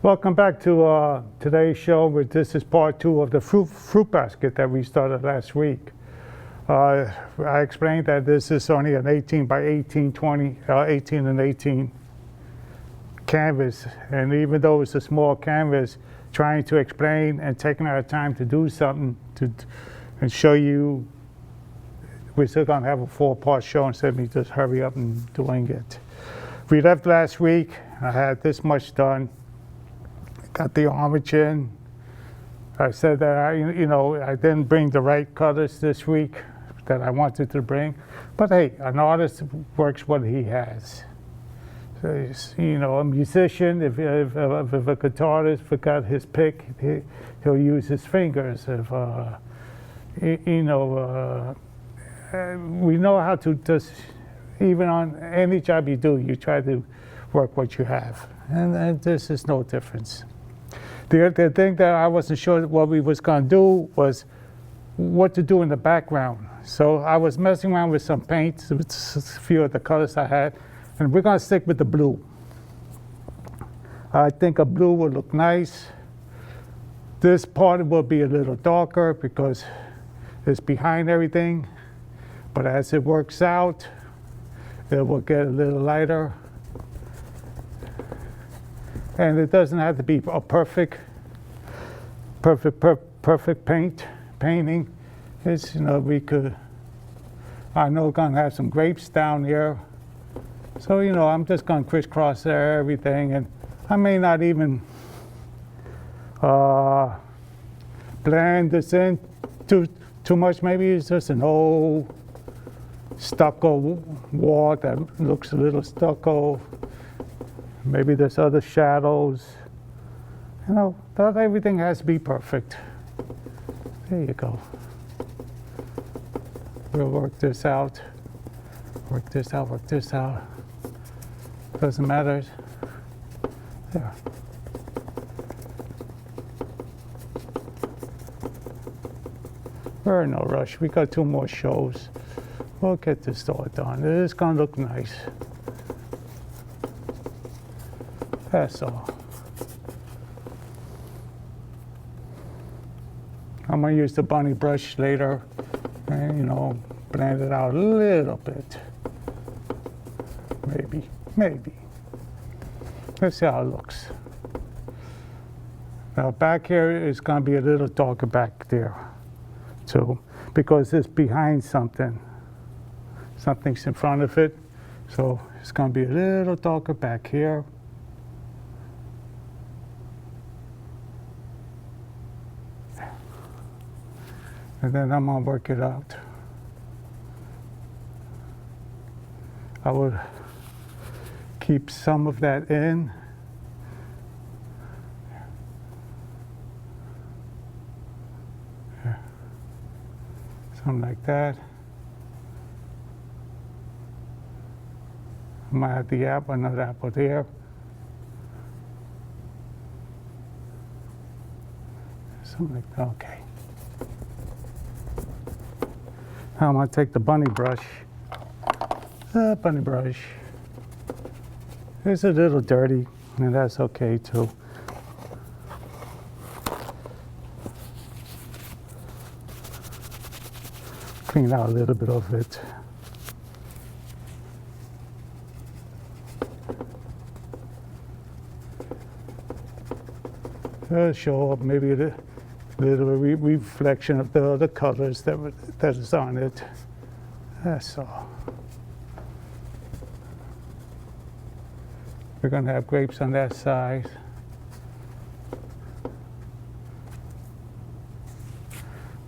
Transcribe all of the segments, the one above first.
Welcome back to today's show. This is part 2 of the fruit basket that we started last week. I explained that this is only an 18 by 18, 18 and 18 canvas. And even though it's a small canvas, trying to explain and taking our time to do something and show you, we're still going to have a 4-part show instead of me just hurry up and doing it. We left last week. I had this much done. Got the orange in. I said that I didn't bring the right colors this week that I wanted to bring, but hey, an artist works what he has. So, a musician, if a guitarist forgot his pick, he'll use his fingers. If we know how to just, even on any job you do, you try to work what you have, and this is no difference. The thing that I wasn't sure what we was going to do was what to do in the background. So I was messing around with some paint, with a few of the colors I had, and we're going to stick with the blue. I think a blue will look nice. This part will be a little darker because it's behind everything, but as it works out, it will get a little lighter. And it doesn't have to be a perfect painting. It's, I know we're gonna have some grapes down here. So, I'm just gonna crisscross everything, and I may not even blend this in too much. Maybe it's just an old stucco wall that looks a little stucco. Maybe there's other shadows. Not everything has to be perfect. There you go. We'll work this out. Work this out, work this out. Doesn't matter. There. We're in no rush. We got 2 more shows. We'll get this all done. It is gonna look nice. That's all. I'm going to use the bunny brush later and, blend it out a little bit. Maybe. Let's see how it looks. Now back here is going to be a little darker back there too, because it's behind something. Something's in front of it, so it's going to be a little darker back here. And then I'm going to work it out. I would keep some of that in. Something like that. I might have the apple, another apple there. Something like that, okay. Now I'm going to take the bunny brush. Bunny brush. It's a little dirty, and that's okay too. Clean out a little bit of it. Show up maybe a little reflection of the other colors that is on it. That's all. We're going to have grapes on that side.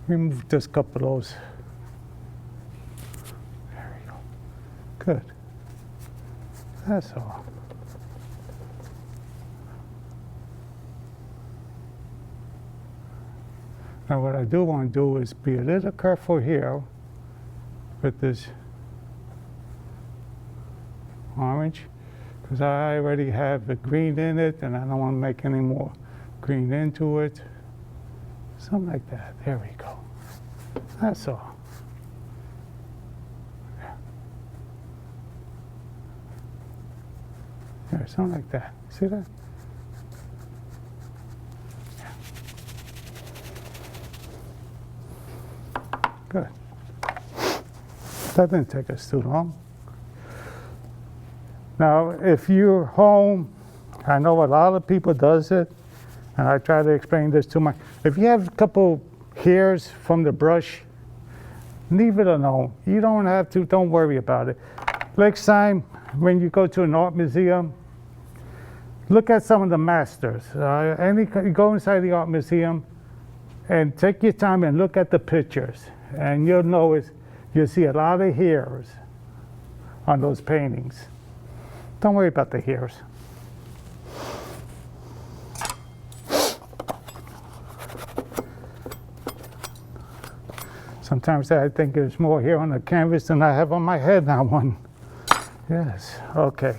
Remove just a couple of those. There we go. Good. That's all. Now what I do want to do is be a little careful here with this orange, because I already have the green in it and I don't want to make any more green into it. Something like that. There we go. That's all. There, something like that. See that? That didn't take us too long. Now, if you're home, I know a lot of people does it, and I try to explain this to if you have a couple hairs from the brush, leave it alone. You don't have to, don't worry about it. Next time, when you go to an art museum, look at some of the masters. Go inside the art museum and take your time and look at the pictures, and you'll see a lot of hairs on those paintings. Don't worry about the hairs. Sometimes I think there's more hair on the canvas than I have on my head now. Yes, okay.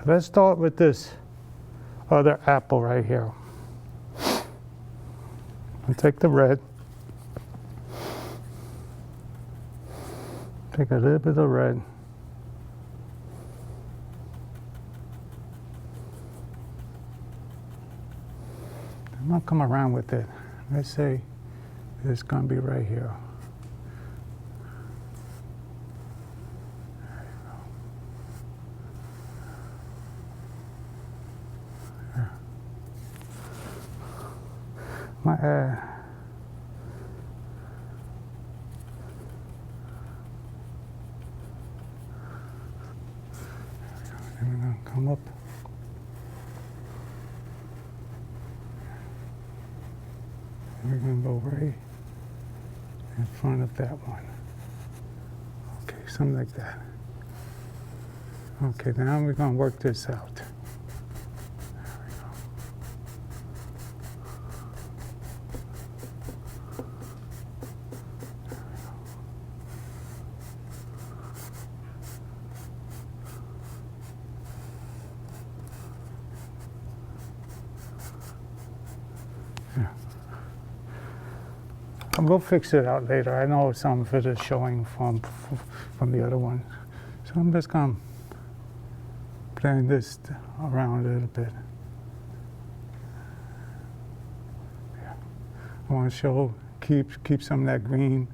Let's start with this other apple right here. I'll take the red. Take a little bit of red. I'm gonna come around with it. Let's say it's gonna be right here. There we're gonna come up. We're going to go right in front of that one. Okay, something like that. Okay, now we're going to work this out. There we go. We'll fix it out later. I know some of it is showing from the other one. So I'm just going to play this around a little bit. Yeah. I want to show, keep some of that green,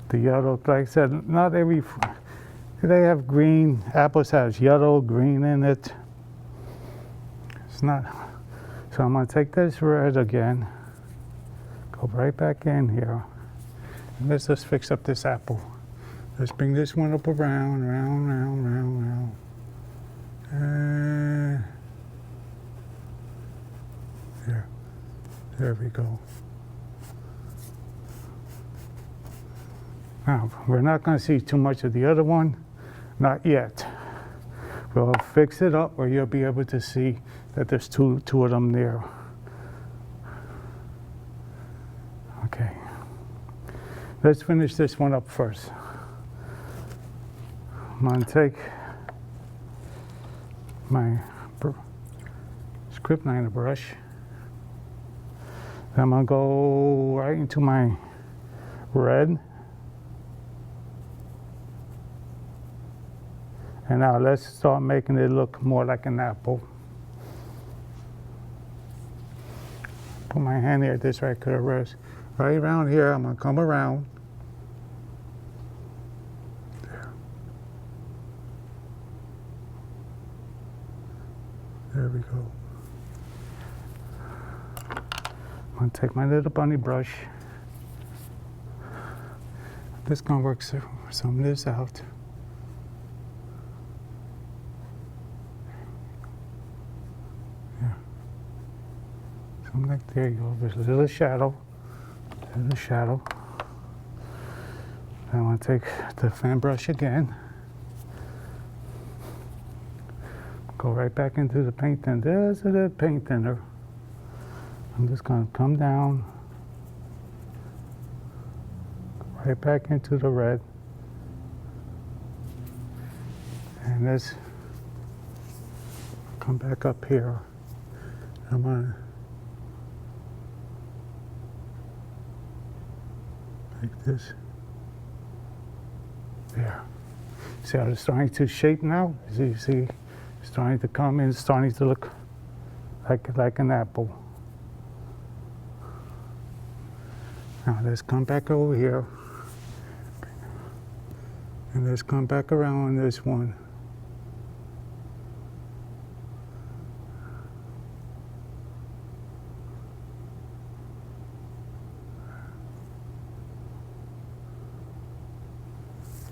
the yellow. Like I said, not every, they have green, apples has yellow, green in it. It's not, so I'm going to take this red again, go right back in here. And let's just fix up this apple. Let's bring this one up around, round. There we go. Now, we're not going to see too much of the other one, not yet. We'll fix it up where you'll be able to see that there's two of them there. Okay. Let's finish this one up first. I'm going to take my script liner brush. I'm going to go right into my red. And now let's start making it look more like an apple. Put my hand here, this right could rest. Right around here, I'm going to come around. There we go. I'm going to take my little bunny brush. I'm just going to work some of this out. Yeah. Something like, there you go. There's a little shadow. There's a shadow. I want to take the fan brush again. Go right back into the paint thinner. There's a little paint thinner. I'm just going to come down, right back into the red. And let's come back up here. I'm going to like this. There. See how it's starting to shape now? You see, it's starting to come in, it's starting to look like an apple. Now let's come back over here. And let's come back around on this one.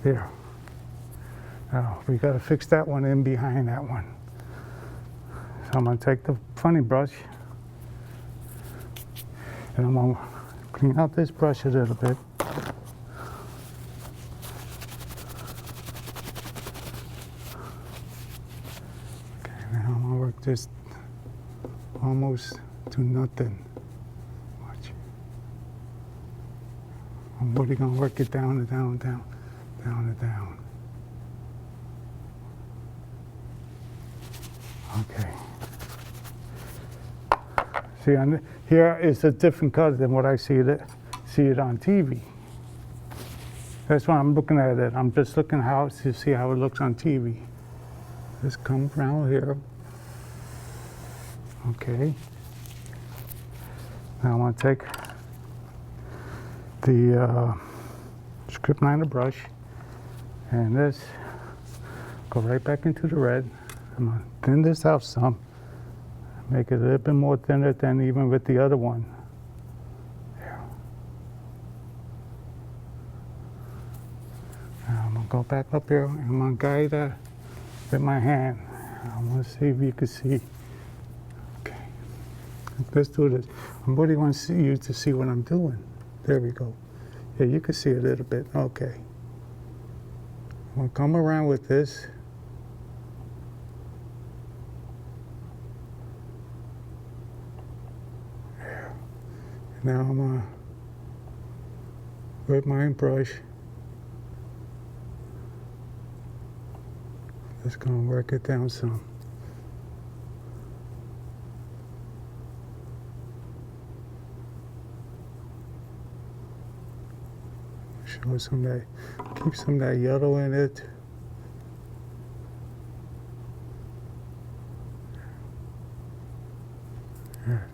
There. Now we got to fix that one in behind that one. So I'm going to take the funny brush and I'm going to clean out this brush a little bit. Okay, now I'm going to work this almost to nothing. Watch. I'm really going to work it down and down and down, down and down. Okay. See, here is a different color than what I see it on TV. That's why I'm looking at it. I'm just looking to see how it looks on TV. Just come around here. Okay. Now I'm going to take the script liner brush and this, go right back into the red. I'm going to thin this out some, make it a little bit more thinner than even with the other one. There. Now I'm going to go back up here and I'm going to guide that with my hand. I want to see if you can see. Okay, let's do this. I really want you to see what I'm doing. There we go. Yeah, you can see a little bit. Okay. I'm going to come around with this. Now I'm going to, with my brush, just going to work it down some. Show some of that, keep some of that yellow in it. There.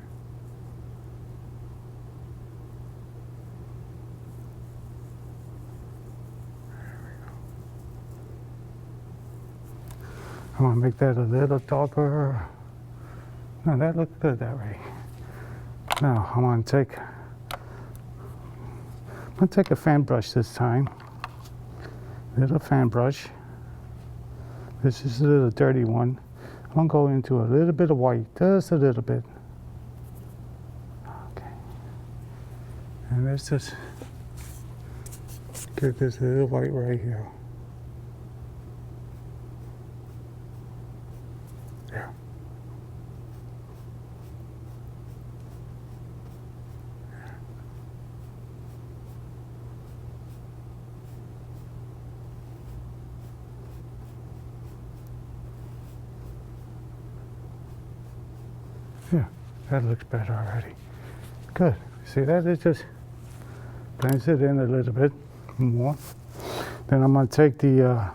I'm going to make that a little darker. No, that looks good that way. Now I'm going to take a fan brush this time. Little fan brush. This is a little dirty one. I'm going to go into a little bit of white, just a little bit. Okay. And let's just get this little white right here. There. Yeah, that looks better already. Good. See that? It just blends it in a little bit more. Then I'm going to take the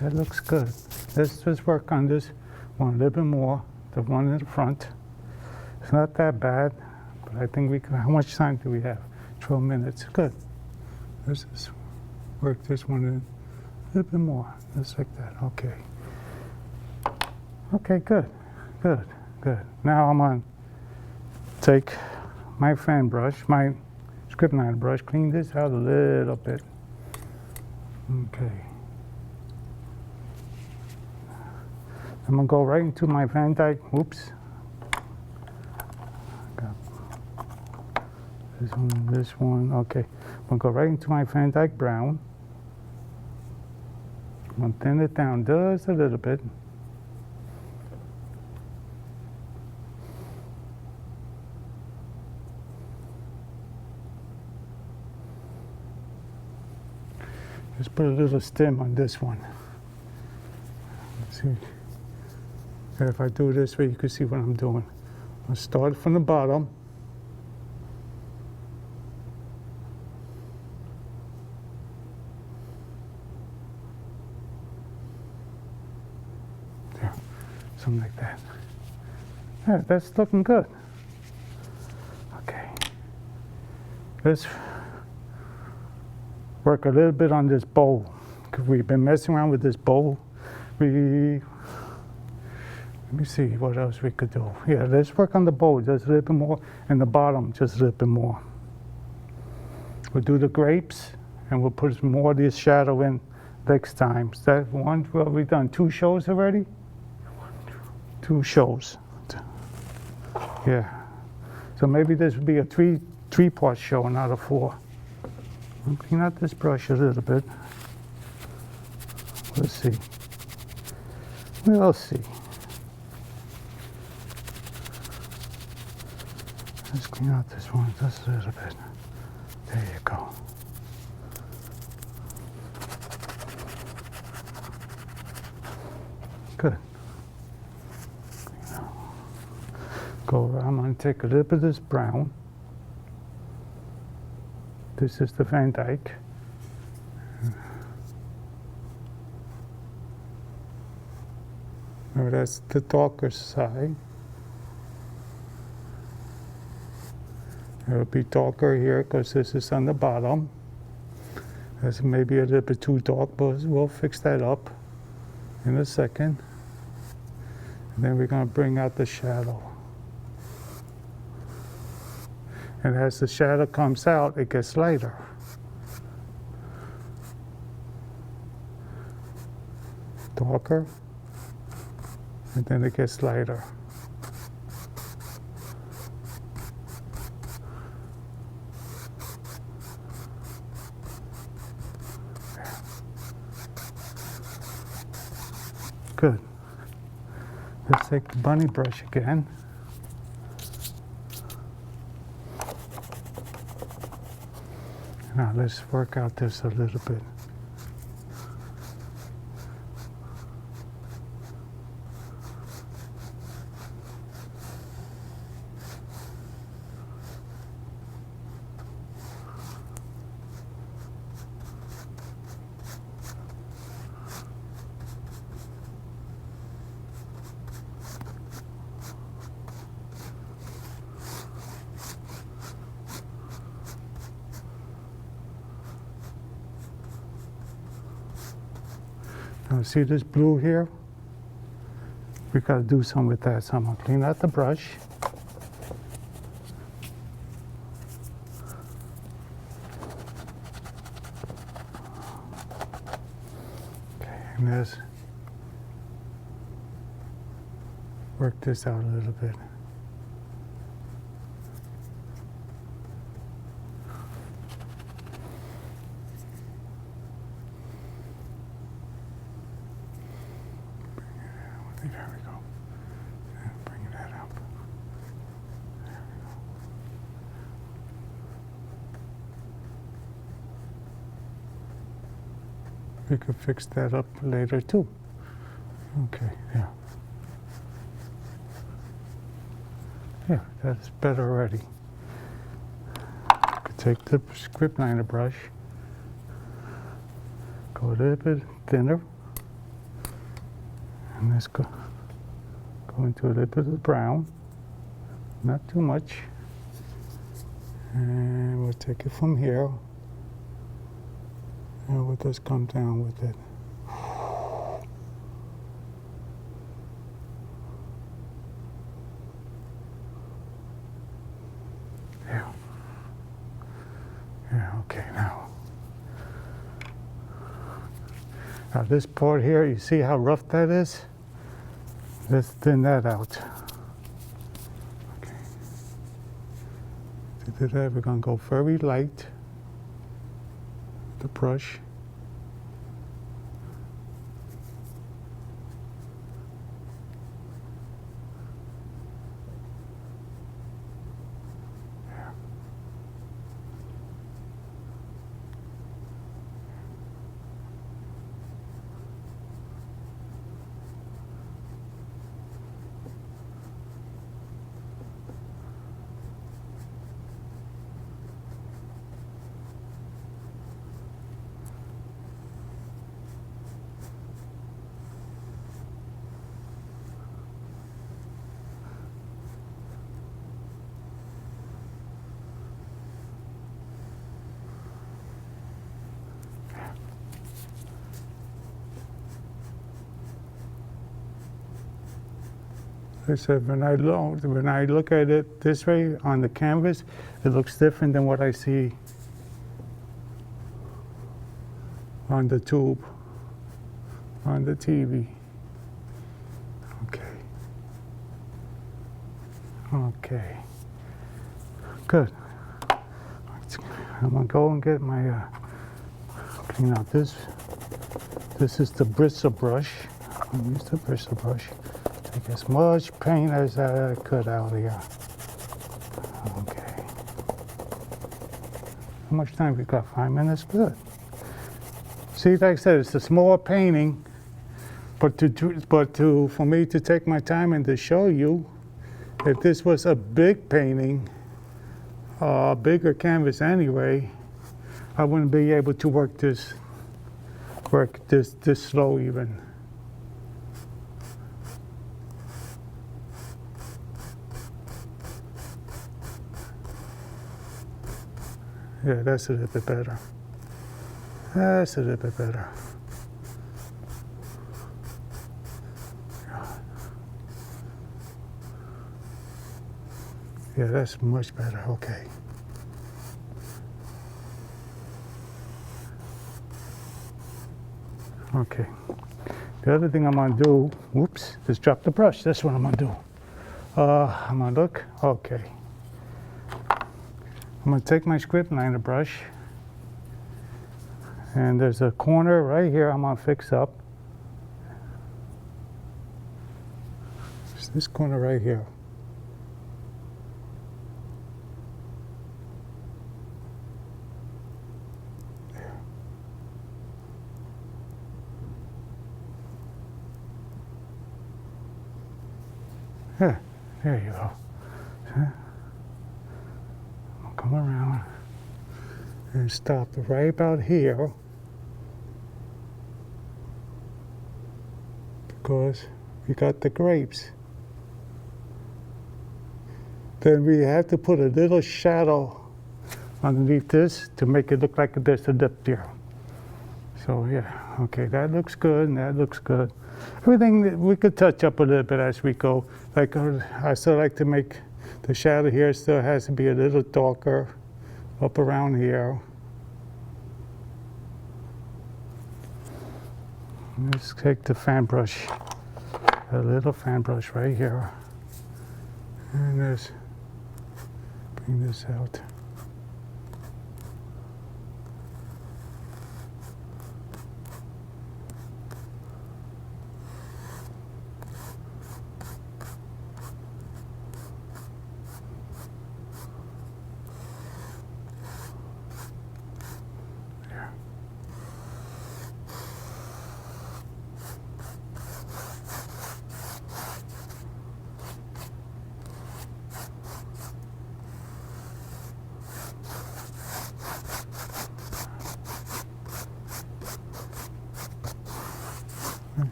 that looks good. Let's just work on this one a little bit more, the one in the front. It's not that bad, but I think we can. How much time do we have? 12 minutes. Good. Let's just work this one in a little bit more, just like that. Okay. Okay, good, good, good. Now I'm going to take my fan brush, my script liner brush, clean this out a little bit. Okay. I'm going to go right into my Van Dyke. Oops. Got this one. Okay. I'm going to go right into my Van Dyke brown. I'm going to thin it down just a little bit. Just put a little stem on this one. Let's see. If I do it this way, you can see what I'm doing. I'll start from the bottom. There, something like that. Yeah, that's looking good. Okay. Let's work a little bit on this bowl, because we've been messing around with this bowl. Let me see what else we could do. Yeah, let's work on the bowl just a little bit more, and the bottom just a little bit more. We'll do the grapes, and we'll put more of this shadow in next time. Is that one? Well, we've done 2 shows already? 2 shows. Yeah. So maybe this would be a three-part show, not a 4. I'll clean out this brush a little bit. Let's see. We'll see. Let's clean out this one just a little bit. There you go. Good. I'm going to take a little bit of this brown. This is the Van Dyke. Now that's the darker side. It'll be darker here because this is on the bottom. That's maybe a little bit too dark, but we'll fix that up in a second. And then we're going to bring out the shadow. And as the shadow comes out, it gets lighter. Darker, and then it gets lighter. Good. Let's take the bunny brush again. Now let's work out this a little bit. Now see this blue here? We got to do something with that. So I'm going to clean out the brush. Okay, and let's work this out a little bit. There we go. Yeah, bring that up. There we go. We could fix that up later too. Okay, yeah. Yeah, that's better already. Could take the script liner brush, go a little bit thinner. And let's go into a little bit of brown, not too much. And we'll take it from here. And we'll just come down with it. Yeah. Yeah, okay, now. Now this part here, you see how rough that is? Let's thin that out. Okay. To do that, we're going to go very light with the brush. I said, when I look at it this way on the canvas, it looks different than what I see on the tube, on the TV. Okay. Okay. Good. I'm gonna go and get my, clean out this. This is the bristle brush. I'm gonna use the bristle brush. Take as much paint as I could out here. Okay. How much time we got? 5 minutes? Good. See, like I said, it's a small painting, but for me to take my time and to show you, if this was a big painting, bigger canvas anyway, I wouldn't be able to work this slow even. Yeah, that's a little bit better. That's a little bit better. Yeah, that's much better. Okay. Okay. The other thing I'm gonna do, whoops, just drop the brush. That's what I'm gonna do. I'm gonna look. Okay. I'm gonna take my script liner brush, and there's a corner right here I'm gonna fix up. There's this corner right here. Yeah, there you go. I'll come around and stop right about here, because we got the grapes. Then we have to put a little shadow underneath this to make it look like there's a dip there. So yeah, okay, that looks good and that looks good. Everything that we could touch up a little bit as we go. Like I still like to make the shadow here still has to be a little darker up around here. Let's take the fan brush, a little fan brush right here, and let's bring this out.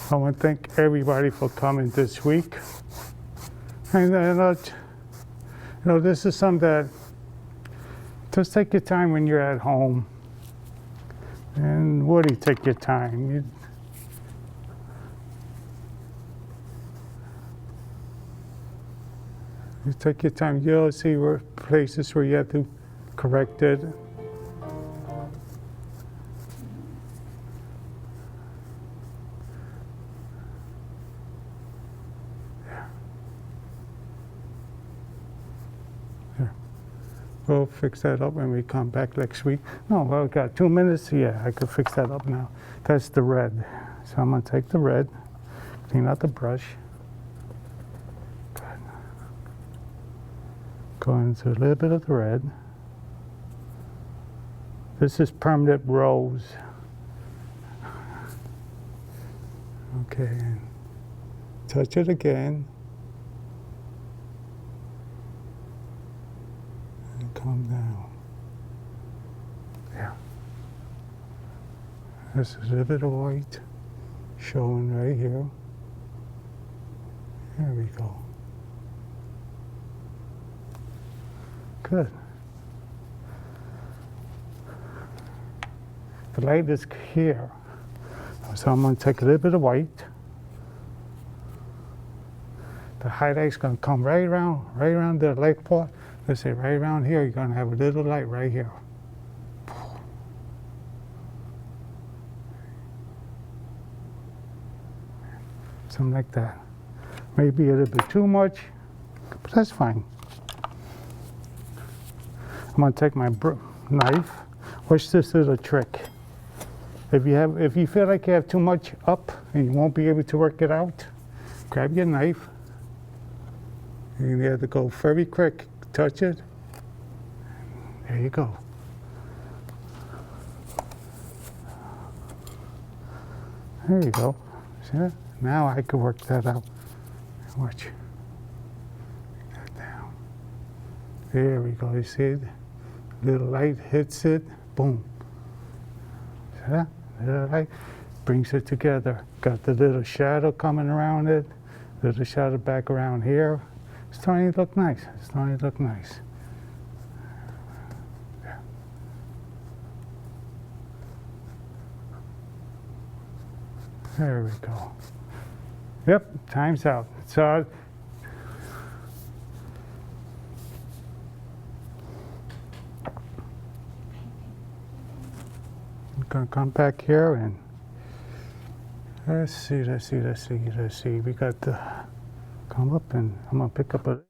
I want to thank everybody for coming this week. And this is something that just take your time when you're at home. And Woody, take your time. You take your time. You'll see where places where you have to correct it. We'll fix that up when we come back next week. No, well, we got 2 minutes. Yeah, I could fix that up now. That's the red. So I'm gonna take the red, clean out the brush. Good. Go into a little bit of the red. This is permanent rose. Okay, and touch it again. Calm down. Yeah. This is a little bit of white showing right here. There we go. Good. The light is here. So I'm going to take a little bit of white. the highlight's gonna come right around the light part. Let's say right around here, you're gonna have a little light right here. Something like that. Maybe a little bit too much, but that's fine. I'm gonna take my knife. Watch this little trick. If you feel like you have too much up and you won't be able to work it out, grab your knife. You have to go very quick. Touch it. There you go. There you go. See that? Now I can work that out. Watch. Bring that down. There we go. You see it? Little light hits it. Boom. See that? Little light brings it together. Got the little shadow coming around it. Little shadow back around here. It's starting to look nice. It's starting to look nice. There we go. Yep, time's out. So I'm gonna come back here and let's see. We got to come up and I'm gonna pick up a